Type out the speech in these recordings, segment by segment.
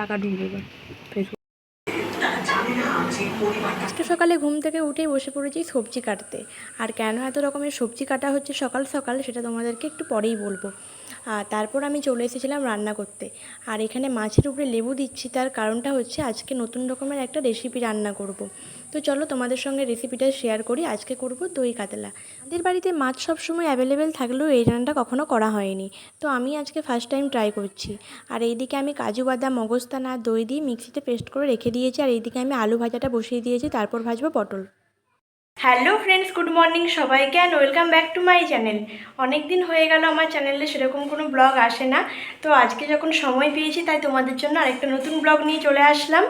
টাকা ঢুকবে এবার ফেসবুক। আজকে সকালে ঘুম থেকে উঠেই বসে পড়েছি সবজি কাটতে। আর কেন এত রকমের সবজি কাটা হচ্ছে সকাল সকাল সেটা তোমাদেরকে একটু পরেই বলবো। আর তারপর আমি চলে এসেছিলাম রান্না করতে। আর এখানে মাছের উপরে লেবু দিচ্ছি, তার কারণটা হচ্ছে আজকে নতুন রকমের একটা রেসিপি রান্না করব। তো চলো তোমাদের সঙ্গে রেসিপিটা শেয়ার করি। আজকে করব দই কাতলা। আমাদের বাড়িতে মাছ সবসময় অ্যাভেলেবেল থাকলেও এই রান্নাটা কখনো করা হয়নি, তো আমি আজকে ফার্স্ট টাইম ট্রাই করছি। আর এইদিকে আমি কাজু বাদাম, মগজদানা আর দই দিয়ে মিক্সিতে পেস্ট করে রেখে দিয়েছি। আর এইদিকে আমি আলু ভাজাটা বসিয়ে দিয়েছি, তারপর ভাজবো পটল। হ্যালো ফ্রেন্ডস, গুড মর্নিং সবাইকে and welcome back to my channel. অনেক দিন হয়ে গেল আমার চ্যানেলে সেরকম কোনো ব্লগ আসে না, তো আজকে যখন সময় পেয়েছি তাই তোমাদের জন্য আরেকটা নতুন ব্লগ নিয়ে চলে আসলাম।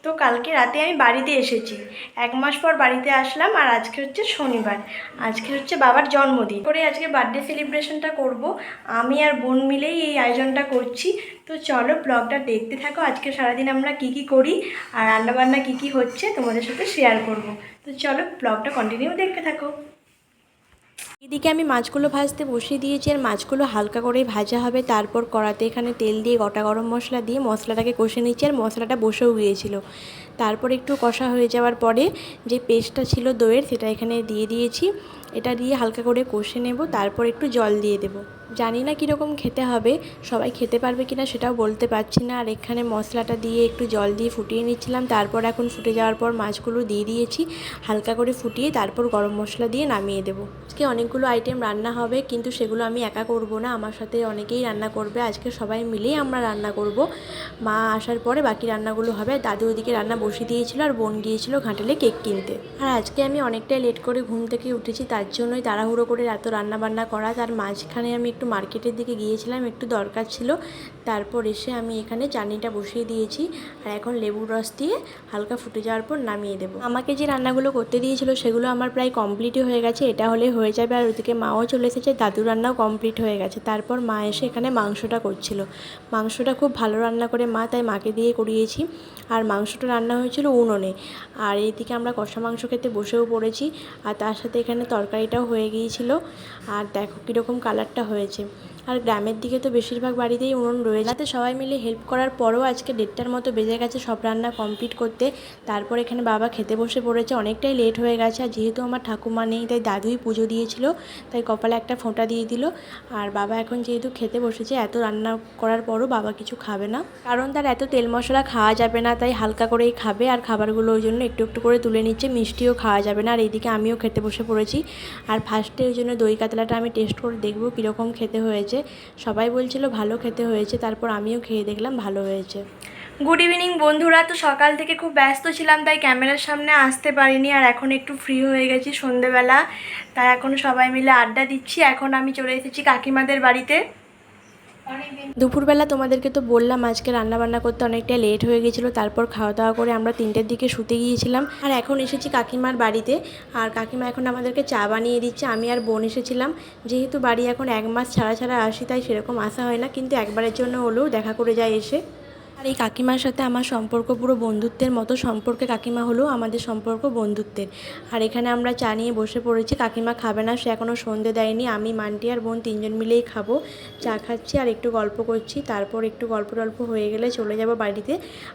তো কালকে রাতে আমি বাড়িতে এসেছি, 1 মাস পর বাড়িতে আসলাম। আর আজকে হচ্ছে শনিবার, আজকে হচ্ছে বাবার জন্মদিন করে আজকে বার্থডে সেলিব্রেশনটা করব। আমি আর বোন মিলেই এই আয়োজনটা করছি। তো চলো ব্লগটা দেখতে থাকো, আজকে সারাদিন আমরা কি কি করি আর রান্নাবান্না কি কি হচ্ছে তোমাদের সাথে শেয়ার করব। তো চলো ব্লগটা কন্টিনিউ দেখতে থাকো। এদিকে আমি মাছগুলো ভাজতে বসিয়ে দিয়েছি, আর মাছগুলো হালকা করে ভাজা হবে। তারপর কড়াতে এখানে তেল দিয়ে গোটা গরম মশলা দিয়ে মশলাটাকে কষে নিচ্ছি, আর মশলাটা বসেও গিয়েছিল। তারপর একটু কষা হয়ে যাওয়ার পরে যে পেস্টটা ছিল দইয়ের সেটা এখানে দিয়ে দিয়েছি। এটা দিয়ে হালকা করে কষে নেব, তারপর একটু জল দিয়ে দেব। জানি না কীরকম খেতে হবে, সবাই খেতে পারবে কিনা সেটাও বলতে পারছি না। আর এখানে মশলাটা দিয়ে একটু জল দিয়ে ফুটিয়ে নিচ্ছিলাম, তারপর এখন ফুটে যাওয়ার পর মাছগুলো দিয়ে দিয়েছি, হালকা করে ফুটিয়ে তারপর গরম মশলা দিয়ে নামিয়ে দেবো। আজকে অনেকগুলো আইটেম রান্না হবে, কিন্তু সেগুলো আমি একা করব না, আমার সাথে অনেকেই রান্না করবে। আজকে সবাই মিলেই আমরা রান্না করব। মা আসার পরে বাকি রান্নাগুলো হবে। দাদু ওদিকে রান্না বসিয়ে দিয়েছিল, আর বোন গিয়েছিল ঘাটালে কেক কিনতে। আর আজকে আমি অনেকটাই লেট করে ঘুম থেকে উঠেছি, তার জন্যই তাড়াহুড়ো করে এত রান্নাবান্না করা। তার মাঝখানে আমি একটু মার্কেটের দিকে গিয়েছিলাম, একটু দরকার ছিল। তারপর এসে আমি এখানে চাটনিটা বসিয়ে দিয়েছি, আর এখন লেবুর রস দিয়ে হালকা ফুটে যাওয়ার পর নামিয়ে দেবো। আমাকে যে রান্নাগুলো করতে দিয়েছিল সেগুলো আমার প্রায় কমপ্লিটই হয়ে গেছে, এটা হলে হয়ে যাবে। আর ওদিকে মাও চলে এসেছে, দাদুর রান্নাও কমপ্লিট হয়ে গেছে। তারপর মা এসে এখানে মাংসটা করছিল। মাংসটা খুব ভালো রান্না করে মা, তাই মাকে দিয়ে করিয়েছি। আর মাংসটা রান্না হয়েছিল উনুনে। আর এইদিকে আমরা কষা মাংস খেতে বসেও পড়েছি, আর তার সাথে এখানে তরকারিটাও হয়ে গিয়েছিল। আর দেখো কীরকম কালারটা হয়েছে। আর গ্রামের দিকে তো বেশিরভাগ বাড়িতেই উনুন রয়েছে, তাতে সবাই মিলে হেল্প করার পরেও আজকে 1:30টার মতো বেজে গেছে সব রান্না কমপ্লিট করতে। তারপর এখানে বাবা খেতে বসে পড়েছে, অনেকটাই লেট হয়ে গেছে। আর যেহেতু আমার ঠাকুমা নেই তাই দাদুই পুজো দিয়েছিল, তাই কপালে একটা ফোঁটা দিয়ে দিল। আর বাবা এখন যেহেতু খেতে বসেছে, এত রান্না করার পরও বাবা কিছু খাবে না, কারণ তার এত তেল মশলা খাওয়া যাবে না, তাই হালকা করেই খাবে। আর খাবারগুলো ওই জন্য একটু একটু করে তুলে নিচ্ছে, মিষ্টিও খাওয়া যাবে না। আর এইদিকে আমিও খেতে বসে পড়েছি। আর ফার্স্টে ওই জন্য দই কাতলাটা আমি টেস্ট করে দেখবো কীরকম খেতে হয়েছে। সবাই বলছিল ভালো খেতে হয়েছে, তারপর আমিও খেয়ে দেখলাম ভালো হয়েছে। গুড ইভিনিং বন্ধুরা। তো সকাল থেকে খুব ব্যস্ত ছিলাম, তাই ক্যামেরার সামনে আসতে পারিনি। আর এখন একটু ফ্রি হয়ে গেছি সন্ধেবেলা, তাই এখন সবাই মিলে আড্ডা দিচ্ছি। এখন আমি চলে এসেছি কাকিমাদের বাড়িতে। দুপুরবেলা তোমাদেরকে তো বললাম আজকে রান্নাবান্না করতে অনেকটা লেট হয়ে গেছিলো, তারপর খাওয়া দাওয়া করে আমরা 3টের দিকে শুতে গিয়েছিলাম। আর এখন এসেছি কাকিমার বাড়িতে, আর কাকিমা এখন আমাদেরকে চা বানিয়ে দিচ্ছে। আমি আর বোন এসেছিলাম, যেহেতু বাড়ি এখন 1 মাস ছাড়া ছাড়া আসি, তাই সেরকম আসা হয় না, কিন্তু একবারের জন্য হলেও দেখা করে যায় এসে। আর এই কাকিমার সাথে আমার সম্পর্ক পুরো বন্ধুত্বের মতো সম্পর্কে, কাকিমা হলেও আমাদের সম্পর্ক বন্ধুত্বের। আর এখানে আমরা চা নিয়ে বসে পড়েছি। কাকিমা খাবে না, সে এখনও সন্ধে দেয়নি। আমি, মান্টি আর বোন 3জন মিলেই খাবো। চা খাচ্ছি আর একটু গল্প করছি, তারপর একটু গল্প টল্প হয়ে গেলে চলে যাব বাড়িতে।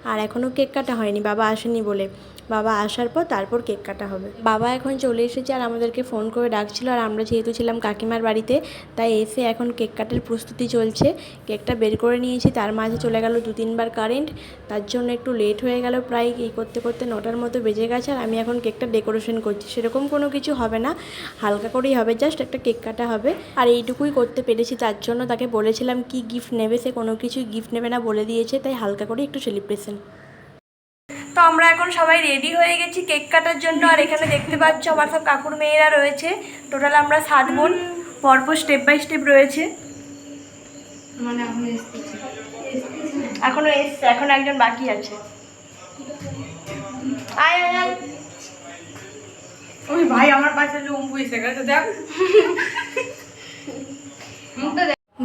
আর এখনও কেক কাটা হয়নি, বাবা আসেনি বলে। বাবা আসার পর তারপর কেক কাটা হবে। বাবা এখন চলে এসেছে, আর আমাদেরকে ফোন করে ডাকছিল। আর আমরা যেহেতু ছিলাম কাকিমার বাড়িতে, তাই এসে এখন কেক কাটার প্রস্তুতি চলছে। কেকটা বের করে নিয়েছি, তার মাঝে চলে গেল 2-3বার কারেন্ট, তার জন্য একটু লেট হয়ে গেল। প্রায় এই করতে করতে 9টার মতো বেজে গেছে। আর আমি এখন কেকটা ডেকোরেশন করছি, সেরকম কোনো কিছু হবে না, হালকা করেই হবে, জাস্ট একটা কেক কাটা হবে। আর এইটুকুই করতে পেরেছি, তার জন্য তাকে বলেছিলাম কি গিফট নেবে, সে কোনো কিছুই গিফট নেবে না বলে দিয়েছে, তাই হালকা করে একটু সেলিব্রেশন। তো আমরা এখন সবাই রেডি হয়ে গেছি কেক কাটার জন্য। আর এখানে দেখতে পাচ্ছ আমার সব কাকুর মেয়েরা রয়েছে, টোটাল আমরা 7 বোন, পরপর স্টেপ বাই স্টেপ রয়েছে। এখনো এসছে, এখন একজন বাকি আছে। আয় আয় আয়। ওই ভাই আমার পাশে যে উম্বু এসে গেছে, দেখ।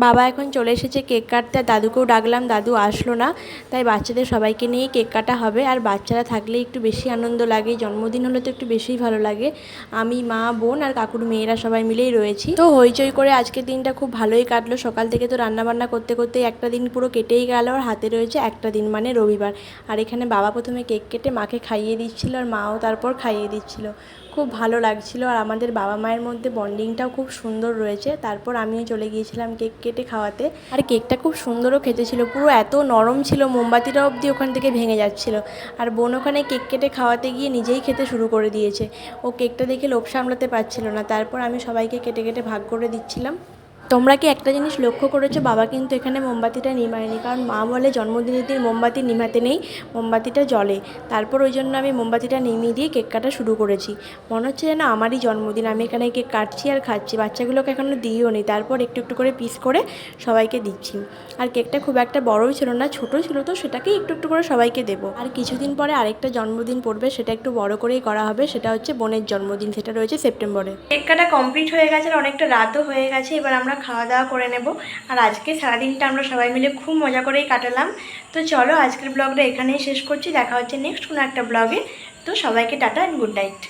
বাবা এখন চলে এসেছে কেক কাটতে, আর দাদুকেও ডাকলাম, দাদু আসলো না, তাই বাচ্চাদের সবাইকে নিয়েই কেক কাটা হবে। আর বাচ্চারা থাকলে একটু বেশি আনন্দ লাগে, জন্মদিন হলে তো একটু বেশিই ভালো লাগে। আমি, মা, বোন আর কাকুর মেয়েরা সবাই মিলেই রয়েছি। তো হইচই করে আজকের দিনটা খুব ভালোই কাটলো। সকাল থেকে তো রান্নাবান্না করতে করতে একটা দিন পুরো কেটেই গেল, আর হাতে রয়েছে একটা দিন মানে রবিবার। আর এখানে বাবা প্রথমে কেক কেটে মাকে খাইয়ে দিচ্ছিল, আর মাও তারপর খাইয়ে দিচ্ছিল। খুব ভালো লাগছিল, আর আমাদের বাবা মায়ের মধ্যে বন্ডিংটাও খুব সুন্দর রয়েছে। তারপর আমিও চলে গিয়েছিলাম কেক কেটে খাওয়াতে, আর কেকটা খুব সুন্দরও খেতে ছিল, পুরো এত নরম ছিল মোমবাতিটা অবধি ওখান থেকে ভেঙে যাচ্ছিল। আর বোন ওখানে কেক কেটে খাওয়াতে গিয়ে নিজেই খেতে শুরু করে দিয়েছে, ও কেকটা দেখে লোভ সামলাতে পারছিল না। তারপর আমি সবাইকে কেটে কেটে ভাগ করে দিচ্ছিলাম। তোমরা কি একটা জিনিস লক্ষ্য করেছো, বাবা কিন্তু এখানে মোমবাতিটা নিমায়নি, কারণ মা বলে জন্মদিনের দিন মোমবাতি নিভাতে নেই, মোমবাতিটা জ্বলে। তারপর ওই জন্য আমি মোমবাতিটা নিমিয়ে দিয়ে কেক কাটা শুরু করেছি। মনে হচ্ছে যেন আমারই জন্মদিন, আমি এখানে কেক কাটছি আর খাচ্ছি। বাচ্চাগুলোকে এখনও দিইও নি, তারপর একটু একটু করে পিস করে সবাইকে দিচ্ছি। আর কেকটা খুব একটা বড়ই ছিল না, ছোটো ছিল, তো সেটাকেই একটু একটু করে সবাইকে দেবো। আর কিছুদিন পরে আরেকটা জন্মদিন পড়বে, সেটা একটু বড় করেই করা হবে, সেটা হচ্ছে বোনের জন্মদিন, সেটা রয়েছে সেপ্টেম্বরে। কেক কাটা কমপ্লিট হয়ে গেছে, আর অনেকটা রাতও হয়ে গেছে, এবার আমরা খাওয়া দাওয়া করে নেব। আর আজকে সারাদিনটা আমরা সবাই মিলে খুব মজা করেই কাটালাম। তো চলো আজকের ব্লগটা এখানেই শেষ করছি, দেখা হচ্ছে নেক্সট কোনো একটা ব্লগে। তো সবাইকে টাটা অ্যান্ড গুড নাইট।